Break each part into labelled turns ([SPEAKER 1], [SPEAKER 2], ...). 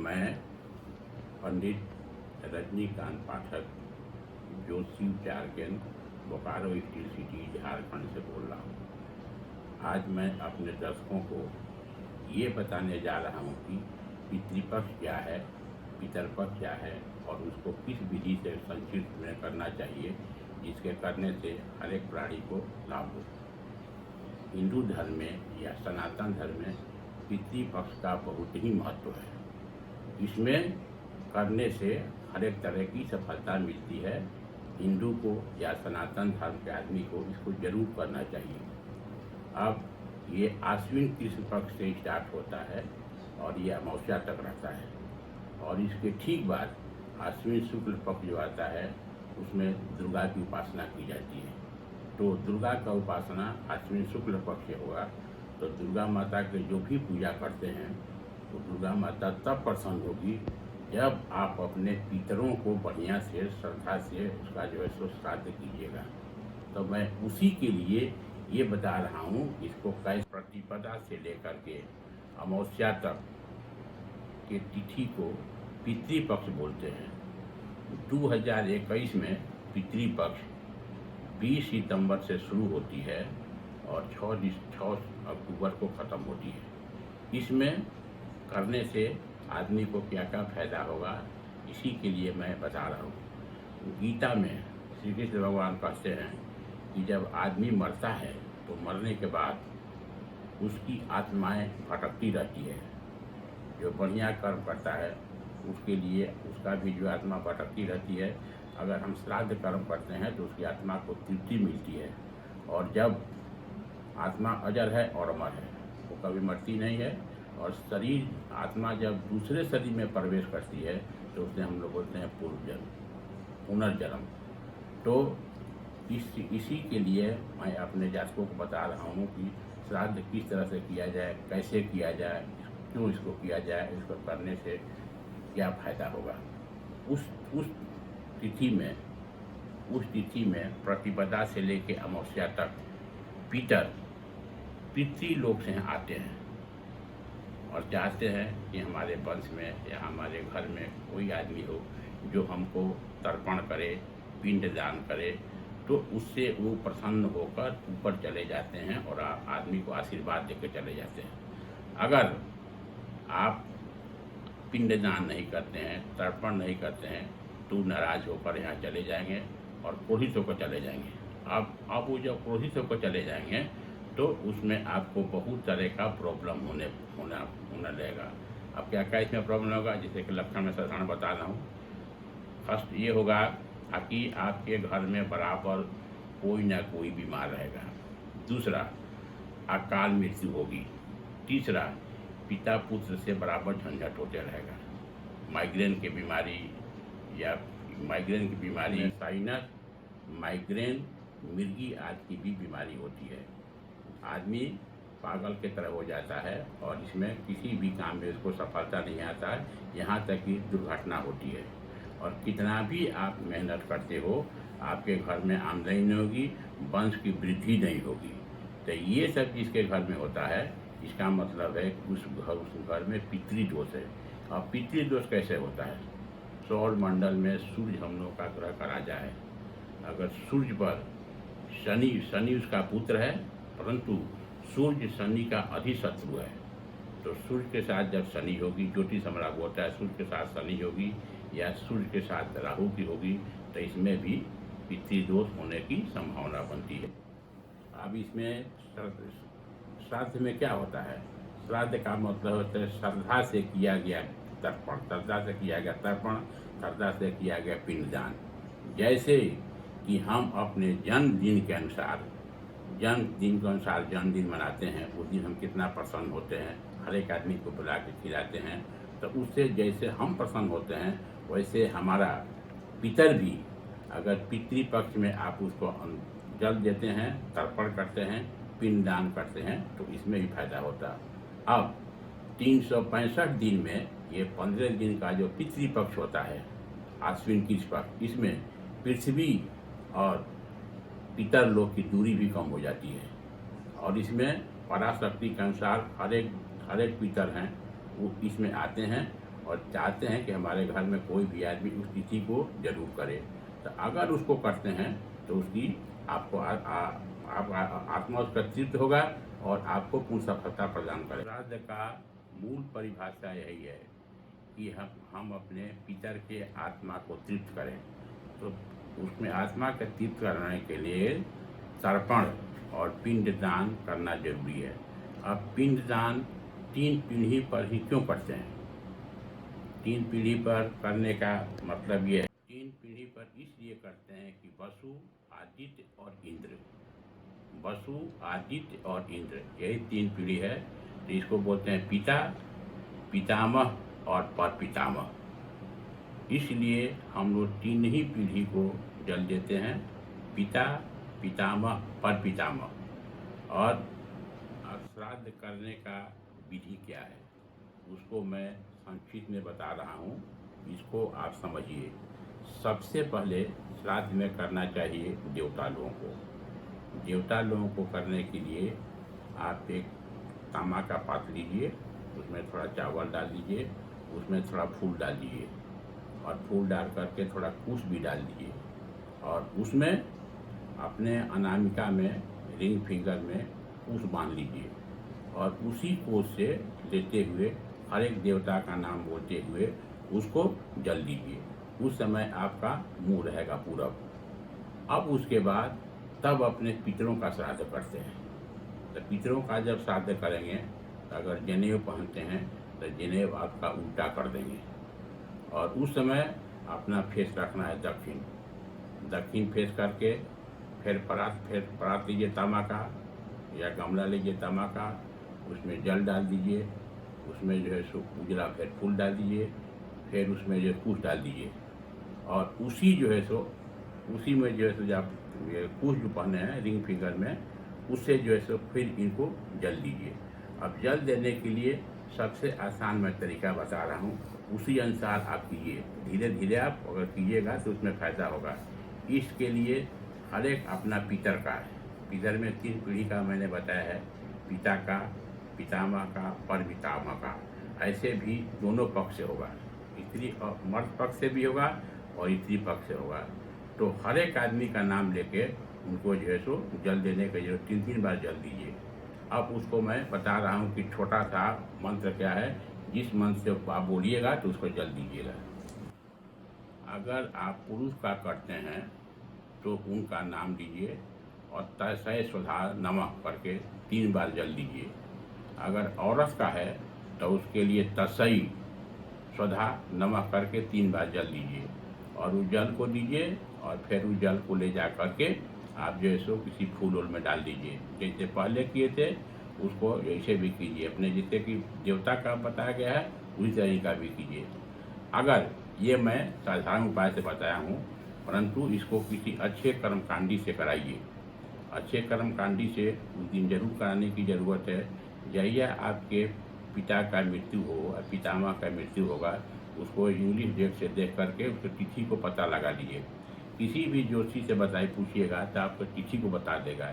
[SPEAKER 1] मैं पंडित रजनीकांत पाठक जोशीचार केंद्र Bokaro steel city Jharkhand से बोल रहा हूँ। आज मैं अपने दर्शकों को ये बताने जा रहा हूँ कि पितृपक्ष क्या है, पितरपक्ष क्या है और उसको किस विधि से संक्षिप्त में करना चाहिए जिसके करने से हर एक प्राणी को लाभ हो। हिंदू धर्म में या सनातन धर्म में पितृपक्ष का बहुत ही महत्व है। इसमें करने से हर एक तरह की सफलता मिलती है। हिंदू को या सनातन धर्म के आदमी को इसको जरूर करना चाहिए। अब ये आश्विन कृष्ण पक्ष से स्टार्ट होता है और ये अमावस्या तक रहता है और इसके ठीक बाद आश्विन शुक्ल पक्ष जो आता है उसमें दुर्गा की उपासना की जाती है। तो दुर्गा का उपासना आश्विन शुक्ल पक्ष से होगा तो दुर्गा माता के जो भी पूजा करते हैं तो दुर्गा माता तब प्रसन्न होगी जब आप अपने पितरों को बढ़िया से श्रद्धा से उसका जो है सो श्राद्ध कीजिएगा। तो मैं उसी के लिए ये बता रहा हूँ इसको कैसे प्रतिपदा से लेकर के अमावस्या तक के तिथि को पितृपक्ष बोलते हैं। 2021 में पितृपक्ष 20 सितंबर से शुरू होती है और 6 अक्टूबर को ख़त्म होती है। इसमें करने से आदमी को क्या क्या फायदा होगा इसी के लिए मैं बता रहा हूँ। गीता में श्री कृष्ण भगवान कहते हैं कि जब आदमी मरता है तो मरने के बाद उसकी आत्माएं भटकती रहती है। जो बढ़िया कर्म करता है उसके लिए उसका भी जो आत्मा भटकती रहती है। अगर हम श्राद्ध कर्म करते हैं तो उसकी आत्मा को तृप्ति मिलती है और जब आत्मा अजर है और अमर है, वो कभी मरती नहीं है। और शरीर आत्मा जब दूसरे शरीर में प्रवेश करती है तो उसे हम लोग बोलते हैं पुनर्जन्म। तो इसी के लिए मैं अपने जातकों को बता रहा हूँ कि श्राद्ध किस तरह से किया जाए, कैसे किया जाए, क्यों इसको किया जाए, इसको करने से क्या फायदा होगा। उस तिथि में प्रतिपदा से लेके अमावस्या तक पितृलोक से आते हैं और चाहते हैं कि हमारे वंश में या हमारे घर में कोई आदमी हो जो हमको तर्पण करे, पिंड दान करे, तो उससे वो प्रसन्न होकर ऊपर चले जाते हैं और आदमी को आशीर्वाद देकर चले जाते हैं। अगर आप पिंडदान नहीं करते हैं, तर्पण नहीं करते हैं तो नाराज होकर यहाँ चले जाएंगे और क्रोधित होकर चले जाएंगे। अब वो जब क्रोधित होकर चले जाएंगे तो उसमें आपको बहुत तरह का प्रॉब्लम होना लगेगा। अब क्या क्या इसमें प्रॉब्लम होगा, जैसे कि लक्षण में साधारण बता रहा हूँ। फर्स्ट ये होगा कि आपके घर में बराबर कोई ना कोई बीमार रहेगा। दूसरा, अकाल मृत्यु होगी। तीसरा, पिता पुत्र से बराबर झंझट होते रहेगा। माइग्रेन की बीमारी साइनस, माइग्रेन, मिर्गी आदि की भी बीमारी होती है। आदमी पागल की तरह हो जाता है और इसमें किसी भी काम में उसको सफलता नहीं आता है, यहाँ तक कि दुर्घटना होती है। और कितना भी आप मेहनत करते हो आपके घर में आमदनी नहीं होगी, वंश की वृद्धि नहीं होगी। तो ये सब जिसके घर में होता है इसका मतलब है उस घर में पितृदोष है। और पितृदोष कैसे होता है? सौर मंडल में सूर्य हम लोग का ग्रह का राजा है। अगर सूर्य पर शनि उसका पुत्र है, परंतु सूर्य शनि का अधिशत्रु है। तो सूर्य के साथ जब शनि होगी, ज्योतिष हम लागू होता है, सूर्य के साथ शनि होगी या सूर्य के साथ राहु की होगी तो इसमें भी पितृदोष होने की संभावना बनती है। अब इसमें श्राद्ध में क्या होता है? श्राद्ध का मतलब होता है श्रद्धा से किया गया तर्पण, श्रद्धा से किया गया तर्पण, श्रद्धा से किया गया पिंडदान। जैसे कि हम अपने जन्मदिन के अनुसार जन्मदिन मनाते हैं, उस दिन हम कितना प्रसन्न होते हैं, हर एक आदमी को बुला के खिलाते हैं। तो उससे जैसे हम प्रसन्न होते हैं वैसे हमारा पितर भी, अगर पितृपक्ष में आप उसको जल देते हैं, तर्पण करते हैं, पिंडदान करते हैं तो इसमें भी फायदा होता है। अब 365 दिन में ये 15 दिन का जो पितृपक्ष होता है आश्विन कृष्ण पक्ष, इसमें पृथ्वी और पितर लोक की दूरी भी कम हो जाती है। और इसमें पराशक्ति के अनुसार हर एक पितर हैं वो इसमें आते हैं और चाहते हैं कि हमारे घर में कोई भी आदमी उस तिथि को जरूर करे। तो अगर उसको करते हैं तो उसकी आपको आत्मा उसका तृप्त होगा और आपको पूर्ण सफलता प्रदान करेगा। श्राद्ध का मूल परिभाषा यही है कि हम अपने पितर के आत्मा को तृप्त करें। तो उसमें आत्मा का तृप्त करने के लिए तर्पण और पिंडदान करना जरूरी है। अब पिंडदान 3 पीढ़ी पर ही क्यों करते हैं? 3 पीढ़ी पर करने का मतलब ये है, 3 पीढ़ी पर इसलिए करते हैं कि वसु, आदित्य और इंद्र, वसु, आदित्य और इंद्र, यही 3 पीढ़ी है। तो इसको बोलते हैं पिता, पितामह और परपितामह। इसलिए हम लोग 3 ही पीढ़ी को जल देते हैं, पिता, पितामह, परपितामह। और श्राद्ध करने का विधि क्या है उसको मैं संक्षिप्त में बता रहा हूँ, इसको आप समझिए। सबसे पहले श्राद्ध में करना चाहिए देवता लोगों को। देवता लोगों को करने के लिए आप एक तांबा का पात्र लीजिए, उसमें थोड़ा चावल डाल दीजिए, उसमें थोड़ा फूल डाल दीजिए और फूल डाल करके थोड़ा कुश भी डाल दीजिए और उसमें अपने अनामिका में रिंग फिंगर में कुश बांध लीजिए और उसी कुश से लेते हुए हर एक देवता का नाम बोलते हुए उसको जल दीजिए। उस समय आपका मुंह रहेगा पूरब। अब उसके बाद तब अपने पितरों का श्राद्ध करते हैं। तो पितरों का जब श्राद्ध करेंगे तो अगर जनेऊ पहनते हैं तो जनेऊ आपका उल्टा कर देंगे और उस समय अपना फेस रखना है दक्षिण। दक्षिण फेस करके फिर परात लीजिए तांबा का या गमला लीजिए तांबा का, उसमें जल डाल दीजिए, उसमें जो है सो उजला फिर फूल डाल दीजिए, फिर उसमें जो है कुश डाल दीजिए और उसी जो है सो उसी में जो है सो जब कुश जो पहने हैं रिंग फिंगर में, उससे जो है सो फिर इनको जल दीजिए। अब जल देने के लिए सबसे आसान मैं तरीका बता रहा हूँ, उसी अनुसार आप कीजिए। धीरे धीरे आप अगर कीजिएगा तो उसमें फ़ायदा होगा। इसके लिए हर एक अपना पितर का है। पितर में 3 पीढ़ी का मैंने बताया है, पिता का, पितामह का, परपितामह का। ऐसे भी दोनों पक्ष से होगा, स्त्री और मर्द पक्ष से भी होगा और स्त्री पक्ष से होगा। तो हर एक आदमी का नाम लेके उनको जो है सो जल देने का जरूरत 3-3 बार जल दीजिए। अब उसको मैं बता रहा हूँ कि छोटा सा मंत्र क्या है, जिस मंत्र से आप बोलिएगा तो उसको जल दीजिएगा। अगर आप पुरुष का करते हैं तो उनका नाम लीजिए और तसय सुधा नमः करके 3 बार जल दीजिए। अगर औरत का है तो उसके लिए तसई सुधा नमः करके 3 बार जल दीजिए और उस जल को दीजिए और फिर उस जल को ले जा करके आप जो है सो किसी फूल वूल में डाल दीजिए। जैसे पहले किए थे उसको ऐसे भी कीजिए, अपने जैसे कि देवता का बताया गया है उसी तरीका भी कीजिए। अगर ये मैं साधारण उपाय से बताया हूँ, परंतु इसको किसी अच्छे कर्मकांडी से कराइए। अच्छे कर्मकांडी से उस दिन जरूर कराने की ज़रूरत है। यही आपके पिता का मृत्यु हो और पितामह का मृत्यु होगा, उसको इंग्लिश डेट से देख करके उसकी तिथि को पता लगा लीजिए। किसी भी ज्योतिषी से बताई पूछिएगा तो आपको तिथि को बता देगा।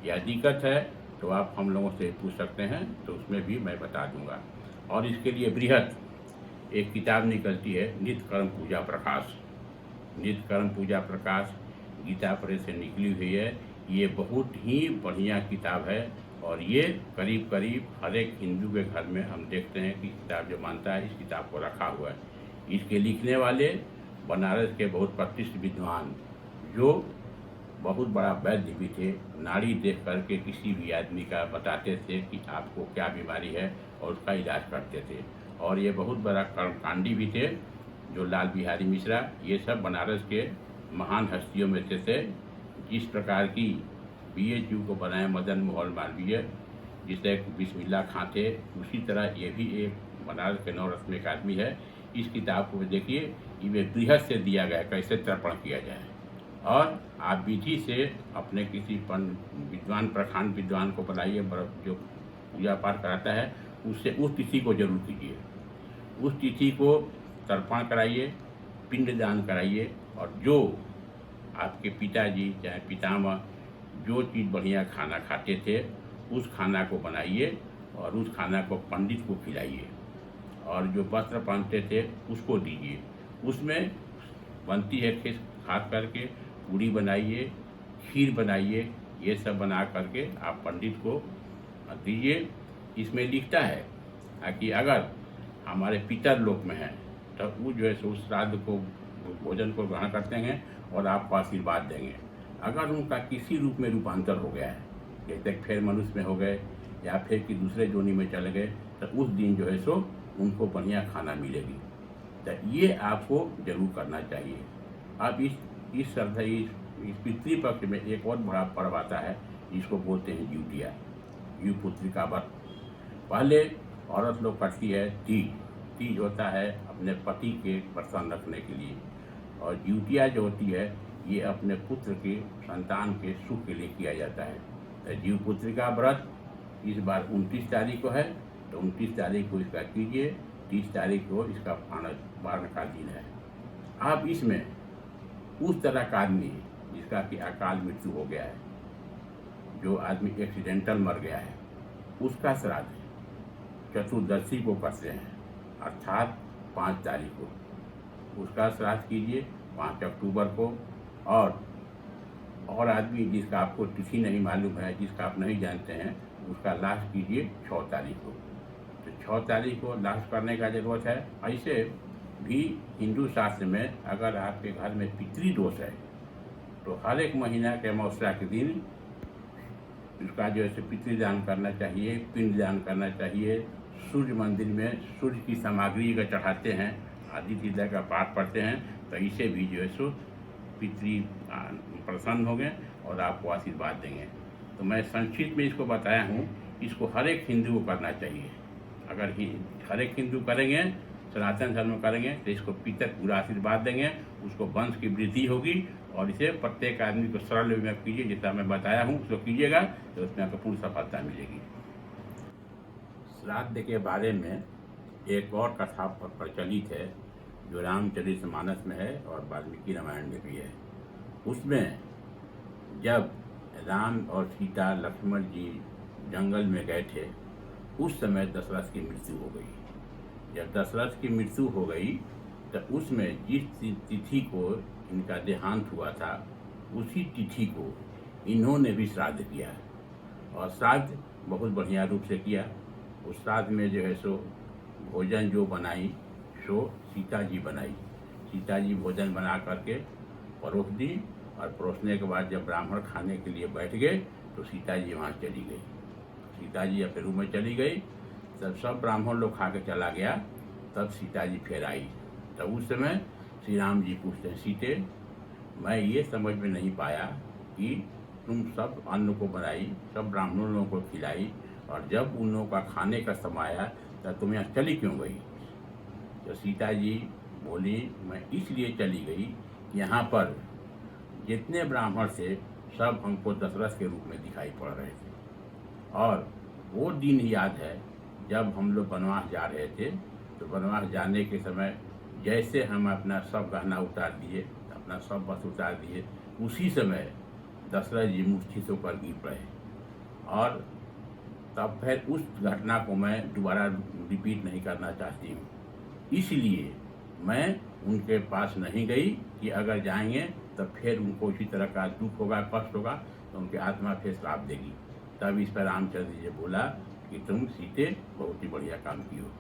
[SPEAKER 1] या दिक्कत है तो आप हम लोगों से पूछ सकते हैं, तो उसमें भी मैं बता दूंगा। और इसके लिए बृहत एक किताब निकलती है, नित्य कर्म पूजा प्रकाश। नित्य कर्म पूजा प्रकाश गीता प्रेस से निकली हुई है। ये बहुत ही बढ़िया किताब है और ये करीब करीब हर एक हिंदू के घर में हम देखते हैं कि किताब जो मानता है इस किताब को रखा हुआ है। इसके लिखने वाले बनारस के बहुत प्रतिष्ठित विद्वान, जो बहुत बड़ा वैद्य भी थे, नाड़ी देख करके किसी भी आदमी का बताते थे कि आपको क्या बीमारी है और उसका इलाज करते थे। और ये बहुत बड़ा कर्मकांडी भी थे, जो लाल बिहारी मिश्रा, ये सब बनारस के महान हस्तियों में से थे। जिस प्रकार की BHU को बनाए मदन मोहन मालवीय, जिसे बिस्मिल्लाह खां थे, उसी तरह ये भी एक बनारस के नवरत्न में एक आदमी है। इस किताब को देखिए, ये बृहद से दिया गया है कैसे तर्पण किया जाए। और आप विधि से अपने किसी विद्वान प्रखांड विद्वान को बुलाइए, जो पूजा पाठ कराता है, उससे उस तिथि को जरूर कीजिए। उस तिथि को तर्पण कराइए, पिंडदान कराइए और जो आपके पिताजी चाहे पितामह जो चीज़ बढ़िया खाना खाते थे उस खाना को बनाइए और उस खाना को पंडित को खिलाइए। और जो वस्त्र पहनते थे उसको दीजिए। उसमें बनती है खिस खास करके पूड़ी बनाइए, खीर बनाइए, ये सब बना करके आप पंडित को दीजिए। इसमें लिखता है कि अगर हमारे पितर लोक में हैं तो वो जो है सो उस श्राद्ध को भोजन को ग्रहण करते हैं और आपको आशीर्वाद देंगे। अगर उनका किसी रूप में रूपांतर हो गया है, जैसे फिर मनुष्य में हो गए या फिर कि दूसरे जोनी में चले गए, तो उस दिन जो है सो उनको बढ़िया खाना मिलेगी। तो ये आपको जरूर करना चाहिए। अब इस श्रद्धा इस पितृपक्ष में एक और बड़ा पर्व आता है, जिसको बोलते हैं जिउतिया, जीव पुत्री का व्रत। पहले औरत लोग करती है तीज। तीज होता है अपने पति के प्रसन्न रखने के लिए, और जिउतिया जो होती है ये अपने पुत्र के संतान के सुख के लिए किया जाता है। तो जीव पुत्री का व्रत इस बार 29 तारीख को है, तो 29 तारीख को इसका कीजिए। 30 तारीख को इसका पारण का दिन है। अब इसमें उस तरह का आदमी जिसका कि अकाल मृत्यु हो गया है, जो आदमी एक्सीडेंटल मर गया है, उसका श्राद्ध चतुर्दशी को करते हैं, अर्थात 5 तारीख को उसका श्राद्ध कीजिए, 5 अक्टूबर को। और आदमी जिसका आपको तिथि नहीं मालूम है, जिसका आप नहीं जानते हैं, उसका लास्ट कीजिए 6 तारीख को। तो 6 तारीख को लास्ट करने का जरूरत है। ऐसे भी हिंदू शास्त्र में अगर आपके घर में पितृदोष है तो हर एक महीना के अमावस्या के दिन उसका जो है पितृदान करना चाहिए, पिंडदान करना चाहिए। सूर्य मंदिर में सूर्य की सामग्री अगर चढ़ाते हैं, आदित्य हृदय का पाठ पढ़ते हैं, तो इसे भी जो है सो पितृ प्रसन्न होंगे और आपको आशीर्वाद देंगे। तो मैं संक्षिप्त में इसको बताया हूँ, इसको हर एक हिंदू को करना चाहिए। अगर हर एक हिंदू करेंगे, सनातन धर्म में करेंगे, तो इसको पितर पूरा आशीर्वाद देंगे, उसको वंश की वृद्धि होगी। और इसे प्रत्येक आदमी को सरल वे में कीजिए, जितना मैं बताया हूँ उसको कीजिएगा, तो उसमें आपको पूर्ण सफलता मिलेगी। श्राद्ध के बारे में एक और कथा प्रचलित है, जो रामचरितमानस में है और वाल्मीकि रामायण में भी है। उसमें जब राम और सीता लक्ष्मण जी जंगल में गए थे, उस समय दशरथ की मृत्यु हो गई। जब दशरथ की मृत्यु हो गई तो उसमें जिस तिथि को इनका देहांत हुआ था, उसी तिथि को इन्होंने भी श्राद्ध किया, और श्राद्ध बहुत बढ़िया रूप से किया। उस श्राद्ध में जो है सो भोजन जो बनाई सो सीता जी बनाई। सीता जी भोजन बना करके परोस दी, और परोसने के बाद जब ब्राह्मण खाने के लिए बैठ गए तो सीता जी वहाँ चली गई। सीता जी अपने रूम में चली गई, तब सब ब्राह्मण लोग खा के चला गया, तब सीता जी फिर आई। तब उस समय श्री राम जी पूछते हैं, सीते मैं ये समझ में नहीं पाया कि तुम सब अन्न को बनाई, सब ब्राह्मणों लोगों को खिलाई, और जब उन लोगों का खाने का समय आया तब तुम यहाँ चली क्यों गई? तो सीता जी बोली, मैं इसलिए चली गई, यहाँ पर जितने ब्राह्मण थे सब हमको दशरथ के रूप में दिखाई पड़ रहे थे। और वो दिन याद है जब हम लोग वनवास जा रहे थे, तो वनवास जाने के समय जैसे हम अपना सब गहना उतार दिए, अपना सब वस्त्र उतार दिए, उसी समय दशरथ जी मूर्छित होकर गिर पड़े। और तब फिर उस घटना को मैं दोबारा रिपीट नहीं करना चाहती हूँ, इसलिए मैं उनके पास नहीं गई कि अगर जाएंगे तो फिर उनको इसी तरह का दुख होगा, कष्ट होगा, तो उनकी आत्मा फिर श्राप देगी। तब इस पर रामचंद्र जी बोला कि तुम सीते बहुत ही बढ़िया काम की हो।